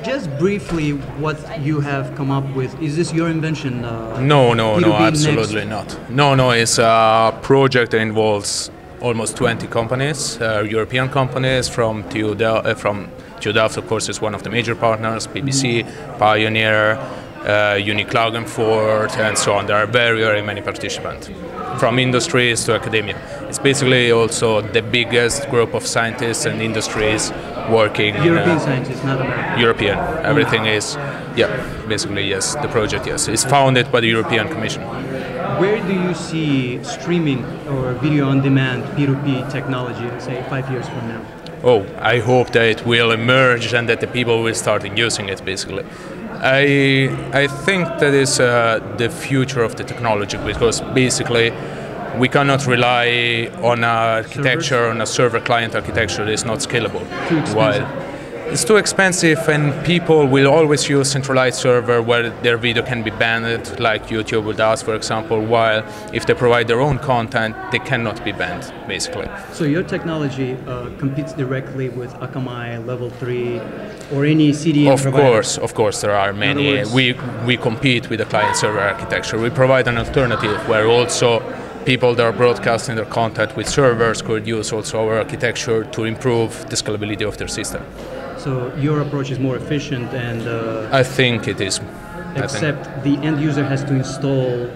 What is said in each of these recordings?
just briefly, what you have come up with, is this your invention? No, P2PNext? absolutely not. No, it's a project that involves almost 20 companies, European companies from TUDelft, of course, is one of the major partners, BBC, Pioneer, Unicloud and so on. There are very many participants, from industries to academia. It's basically also the biggest group of scientists and industries working. European scientists, not American. European. Everything is, basically, yes, the project, yes. It's founded by the European Commission. Where do you see streaming or video on demand P2P technology, say 5 years from now? Oh, I hope that it will emerge and that the people will start using it, basically. I think that is the future of the technology, because basically we cannot rely on architecture, on a server client architecture that is not scalable. Too expensive. It's too expensive, and people will always use centralized server where their video can be banned, like YouTube with us, for example, while if they provide their own content, they cannot be banned, basically. So your technology competes directly with Akamai, Level 3, or any CDN provider? Of course, there are many. We compete with the client-server architecture. We provide an alternative where also people that are broadcasting their content with servers could use also our architecture to improve the scalability of their system. So your approach is more efficient and... I think it is. Except the end user has to install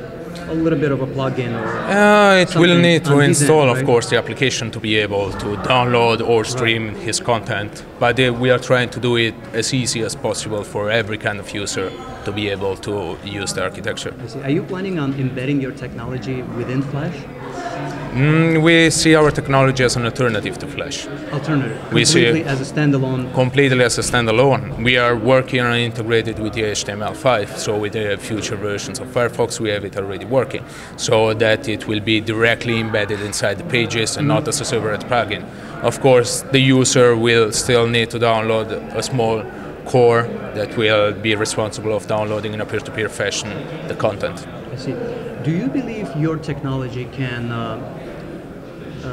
a little bit of a plugin or it will need to install, right? Of course, the application to be able to download or stream his content. But we are trying to do it as easy as possible for every kind of user to be able to use the architecture. I see. Are you planning on embedding your technology within Flash? We see our technology as an alternative to Flash. Alternative? We completely as a standalone? Completely as a standalone. We are working on integrated with the HTML5, so with the future versions of Firefox we have it already working, so that it will be directly embedded inside the pages and not as a separate plugin. Of course, the user will still need to download a small core that will be responsible of downloading in a peer-to-peer fashion the content. I see. Do you believe your technology can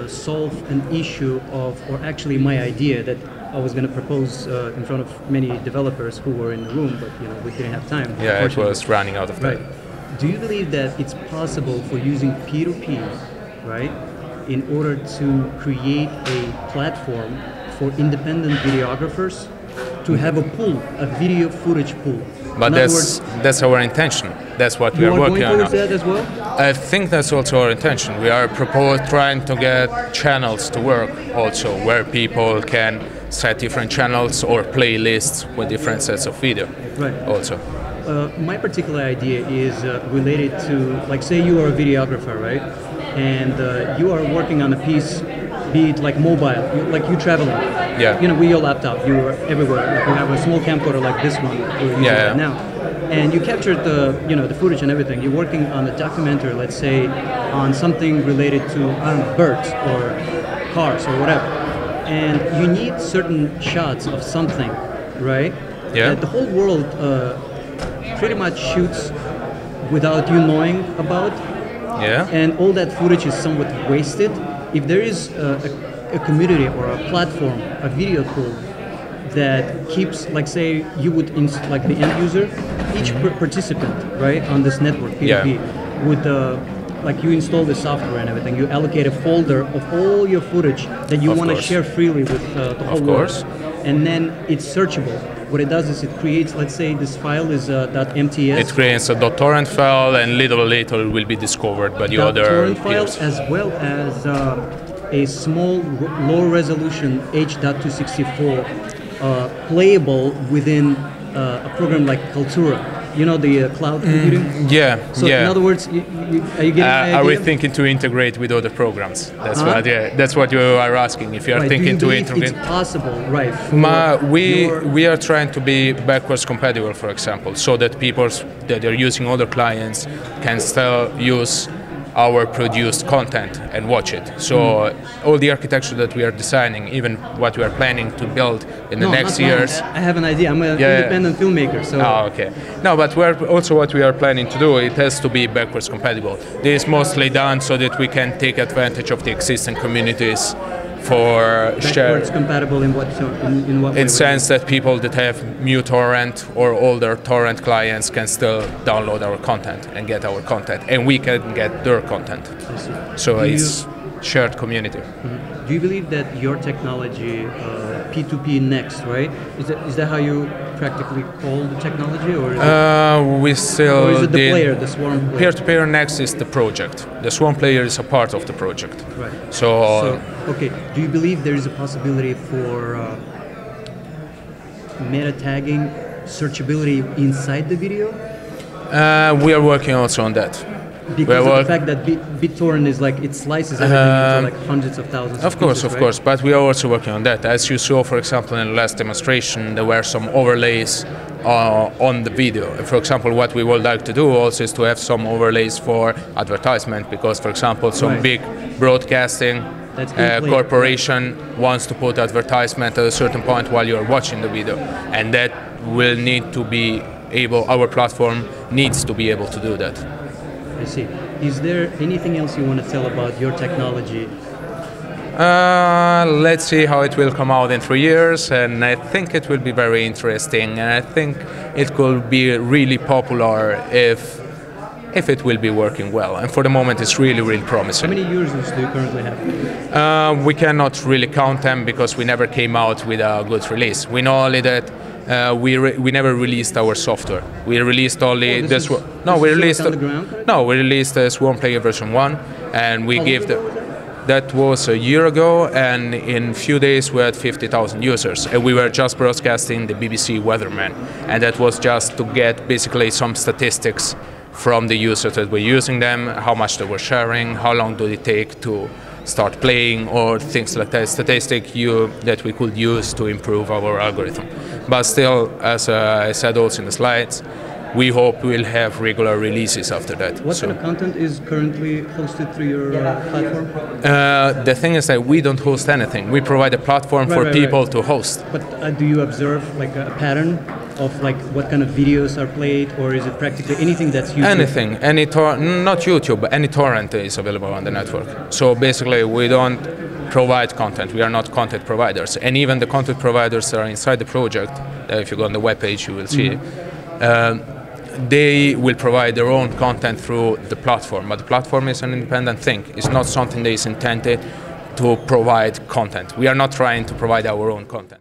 solve an issue of, or actually my idea that I was going to propose in front of many developers who were in the room, but we didn't have time. Yeah, it was running out of time. Right. Do you believe that it's possible for using P2P, right, in order to create a platform for independent videographers to have a pool, a video footage pool? But that's our intention. That's what we are working on. You are going towards that as well? I think that's also our intention. We are trying to get channels to work also, where people can set different channels or playlists with different sets of video. Right. Also. My particular idea is related to, like, say you are a videographer, right? And you are working on a piece, be it like mobile, like you traveling. Yeah. With your laptop, you are everywhere. Like you have a small camcorder like this one we're using right now, and you captured the footage and everything. You're working on a documentary, let's say, on something related to birds or cars or whatever, and you need certain shots of something, right? Yeah. That the whole world pretty much shoots without you knowing about. Yeah. And all that footage is somewhat wasted. If there is a community or a platform, a video pool that keeps, like, say, you would like the end user, each participant, right, on this network P2P would like you install the software and everything. You allocate a folder of all your footage that you want to share freely with the whole world, and then it's searchable. What it does is it creates, let's say this file is .mts. It creates a .torrent file, and little later will be discovered by the other .torrent file, as well as a small, low-resolution H.264 playable within a program like Kaltura. You know, the cloud computing? Yeah. So in other words, are you getting the idea? Are we thinking to integrate with other programs? That's what you are asking. If you are thinking to integrate, it's possible, right? We are trying to be backwards compatible, for example, so that people that are using other clients can still use our produced content and watch it. So all the architecture that we are designing, even what we are planning to build in the next years. I have an idea. I'm an independent filmmaker. So. Oh, okay. No, but also what we are planning to do, it has to be backwards compatible. This is mostly done so that we can take advantage of the existing communities for Backwards compatible in what way? In sense that people that have new torrent or older torrent clients can still download our content and get our content, and we can get their content. So it's shared community. Mm-hmm. Do you believe that your technology, P2PNext, right? Is that how you practically call the technology, or is or is it the player, the Swarm player? P2PNext is the project. The Swarm player is a part of the project. Right. So okay. Do you believe there is a possibility for meta tagging searchability inside the video? We are working also on that. Because of the fact that BitTorrent is like, it slices everything into like hundreds of thousands of pieces, of course, but we are also working on that. As you saw, for example, in the last demonstration, there were some overlays on the video. For example, what we would like to do also is to have some overlays for advertisement, because, for example, some big broadcasting corporation wants to put advertisement at a certain point while you're watching the video, and that will need to be able, our platform needs to be able to do that. I see. Is there anything else you want to tell about your technology? Let's see how it will come out in 3 years, and I think it will be very interesting, and I think it could be really popular if it will be working well. And for the moment, it's really, really promising. How many users do you currently have? We cannot really count them because we never came out with a good release. We know only that we never released our software. We released only we released the Swarm Player version 1, and we gave that was a year ago, and in a few days we had 50,000 users, and we were just broadcasting the BBC Weatherman, and that was just to get basically some statistics from the users that were using them, how much they were sharing, how long did it take to start playing, or things like that, that we could use to improve our algorithm. But still, as I said also in the slides, we hope we'll have regular releases after that. What kind of content is currently hosted through your platform? The thing is that we don't host anything. We provide a platform for people to host. But do you observe like a pattern of like what kind of videos are played, or is it practically anything that's YouTube? Anything, not YouTube, but any torrent is available on the network. So basically we don't provide content, we are not content providers. And even the content providers that are inside the project, if you go on the webpage you will see, they will provide their own content through the platform, but the platform is an independent thing. It's not something that is intended to provide content. We are not trying to provide our own content.